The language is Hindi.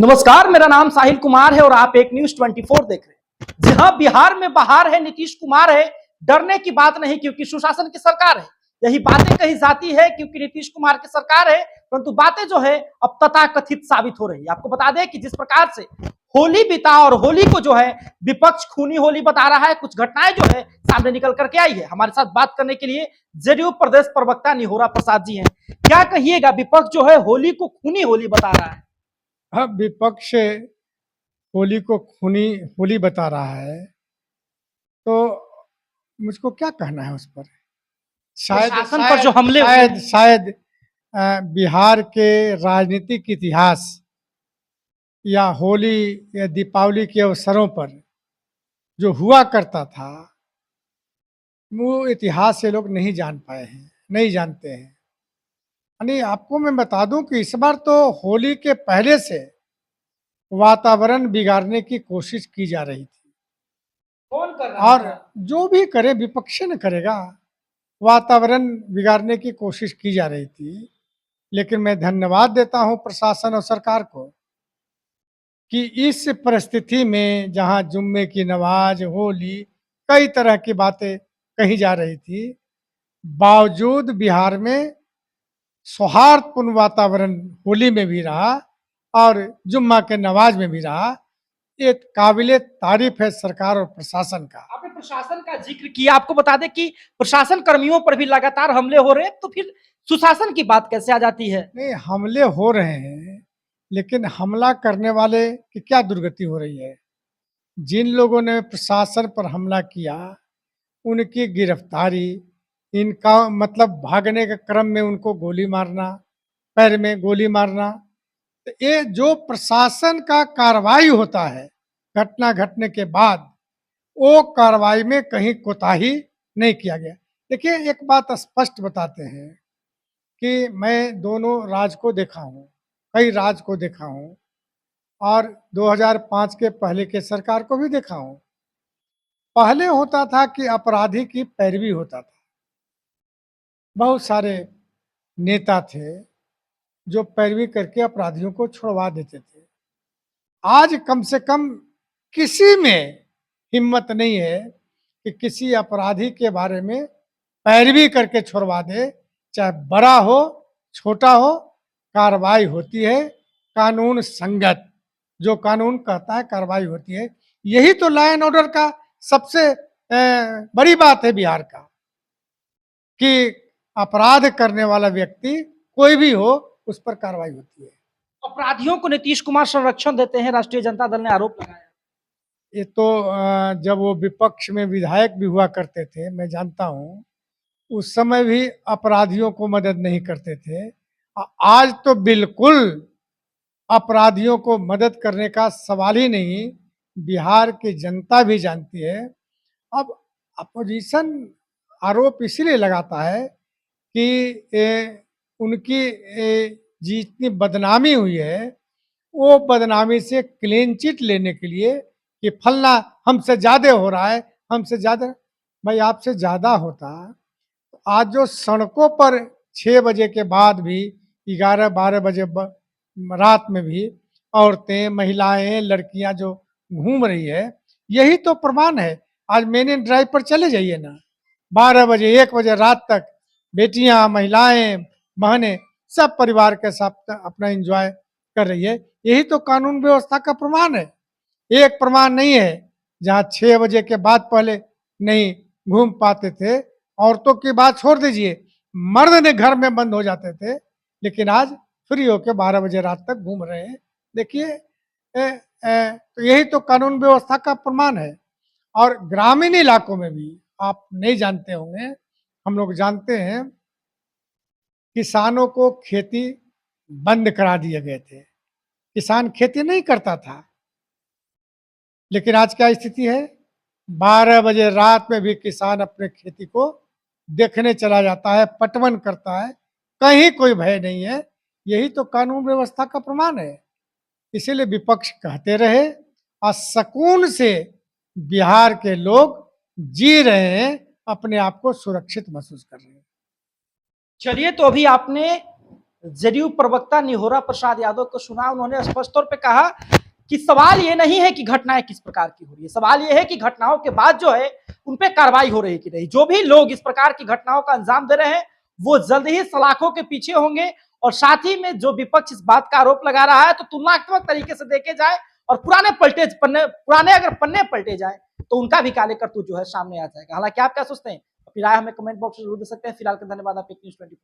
नमस्कार, मेरा नाम साहिल कुमार है और आप एक न्यूज 24 देख रहे हैं। जहां बिहार में बहार है, नीतीश कुमार है, डरने की बात नहीं क्योंकि सुशासन की सरकार है। यही बातें कही जाती है क्योंकि नीतीश कुमार की सरकार है, परंतु बातें जो है अब तथाकथित साबित हो रही है। आपको बता दें कि जिस प्रकार से होली बीता और होली को जो है विपक्ष खूनी होली बता रहा है, कुछ घटनाएं जो है सामने निकल करके आई है। हमारे साथ बात करने के लिए जेडीयू प्रदेश प्रवक्ता निहोरा प्रसाद जी हैं। क्या कहिएगा, विपक्ष जो है होली को खूनी होली बता रहा है। हाँ, विपक्ष होली को खूनी होली बता रहा है, तो मुझको क्या कहना है उस पर। शायद शासन पर जो हमले शायद शायद बिहार के राजनीतिक इतिहास या होली या दीपावली के अवसरों पर जो हुआ करता था, वो इतिहास से लोग नहीं जान पाए हैं, नहीं जानते हैं। यानी आपको मैं बता दूं कि इस बार तो होली के पहले से वातावरण बिगाड़ने की कोशिश की जा रही थी। कौन कर रहा और था? जो भी करे विपक्ष न करेगा, वातावरण बिगाड़ने की कोशिश की जा रही थी। लेकिन मैं धन्यवाद देता हूं प्रशासन और सरकार को कि इस परिस्थिति में जहां जुम्मे की नमाज, होली, कई तरह की बातें कही जा रही थी, बावजूद बिहार में सौहार्दपूर्ण वातावरण होली में भी रहा और जुम्मा के नमाज में भी रहा। ये काबिले तारीफ है सरकार और प्रशासन का। आपने प्रशासन का जिक्र किया, आपको बता दें कि प्रशासन कर्मियों पर भी लगातार हमले हो रहे हैं, तो फिर सुशासन की बात कैसे आ जाती है? नहीं, हमले हो रहे हैं, लेकिन हमला करने वाले की क्या दुर्गति हो रही है। जिन लोगों ने प्रशासन पर हमला किया, उनकी गिरफ्तारी, इनका मतलब भागने के क्रम में उनको गोली मारना, पैर में गोली मारना, तो ये जो प्रशासन का कार्रवाई होता है घटना घटने के बाद, वो कार्रवाई में कहीं कोताही नहीं किया गया। देखिए, एक बात स्पष्ट बताते हैं कि मैं दोनों राज को देखा हूँ, कई राज को देखा हूँ और 2005 के पहले के सरकार को भी देखा हूँ। पहले होता था कि अपराधी की पैरवी होता था। बहुत सारे नेता थे जो पैरवी करके अपराधियों को छुड़वा देते थे। आज कम से कम किसी में हिम्मत नहीं है कि किसी अपराधी के बारे में पैरवी करके छुड़वा दे। चाहे बड़ा हो, छोटा हो, कार्रवाई होती है कानून संगत। जो कानून कहता है कार्रवाई होती है। यही तो लॉ एंड ऑर्डर का सबसे बड़ी बात है बिहार का, कि अपराध करने वाला व्यक्ति कोई भी हो, उस पर कार्रवाई होती है। अपराधियों को नीतीश कुमार संरक्षण देते हैं, राष्ट्रीय जनता दल ने आरोप लगाया। ये तो जब वो विपक्ष में विधायक भी हुआ करते थे, मैं जानता हूँ, उस समय भी अपराधियों को मदद नहीं करते थे। आज तो बिल्कुल अपराधियों को मदद करने का सवाल ही नहीं, बिहार की जनता भी जानती है। अब अपोजिशन आरोप इसलिए लगाता है कि उनकी जितनी बदनामी हुई है, वो बदनामी से क्लीन चिट लेने के लिए कि फलना हमसे ज़्यादा हो रहा है, हमसे ज़्यादा। भाई, आपसे ज़्यादा होता तो आज जो सड़कों पर 6 बजे के बाद भी 11-12 बजे रात में भी औरतें, महिलाएं, लड़कियां जो घूम रही है, यही तो प्रमाण है। आज मेन ड्राइव पर चले जाइए ना, 12 बजे 1 बजे रात तक बेटियां, महिलाएं, बहनें सब परिवार के साथ अपना एंजॉय कर रही है। यही तो कानून व्यवस्था का प्रमाण है। एक प्रमाण नहीं है जहाँ 6 बजे के बाद पहले नहीं घूम पाते थे। औरतों की बात छोड़ दीजिए, मर्द ने घर में बंद हो जाते थे, लेकिन आज फ्री होकर 12 बजे रात तक घूम रहे हैं। देखिए, तो यही तो कानून व्यवस्था का प्रमाण है। और ग्रामीण इलाकों में भी आप नहीं जानते होंगे, हम लोग जानते हैं, किसानों को खेती बंद करा दिए गए थे। किसान खेती नहीं करता था, लेकिन आज क्या स्थिति है, 12 बजे रात में भी किसान अपने खेती को देखने चला जाता है, पटवन करता है, कहीं कोई भय नहीं है। यही तो कानून व्यवस्था का प्रमाण है। इसीलिए विपक्ष कहते रहे और सुकून से बिहार के लोग जी रहे हैं, अपने आप को सुरक्षित महसूस कर रहे हैं। चलिए, तो अभी आपने जदयू प्रवक्ता निहोरा प्रसाद यादव को सुना, उन्होंने स्पष्ट तौर पे कहा कि सवाल ये नहीं है कि घटनाएं किस प्रकार की हो रही है, सवाल ये है कि घटनाओं के बाद जो है उन पे कार्रवाई हो रही है कि नहीं। जो भी लोग इस प्रकार की घटनाओं का अंजाम दे रहे हैं वो जल्द ही सलाखों के पीछे होंगे। और साथ ही में जो विपक्ष इस बात का आरोप लगा रहा है तो तुलनात्मक तरीके से देखे जाए और पुराने अगर पन्ने पलटे जाए तो उनका भी काले करतूत जो है सामने आ जाएगा। हालांकि आप क्या सोचते हैं, अपनी राय हमें कमेंट बॉक्स में जरूर दे सकते हैं। फिलहाल के धन्यवाद। आप एक न्यूज़ 24।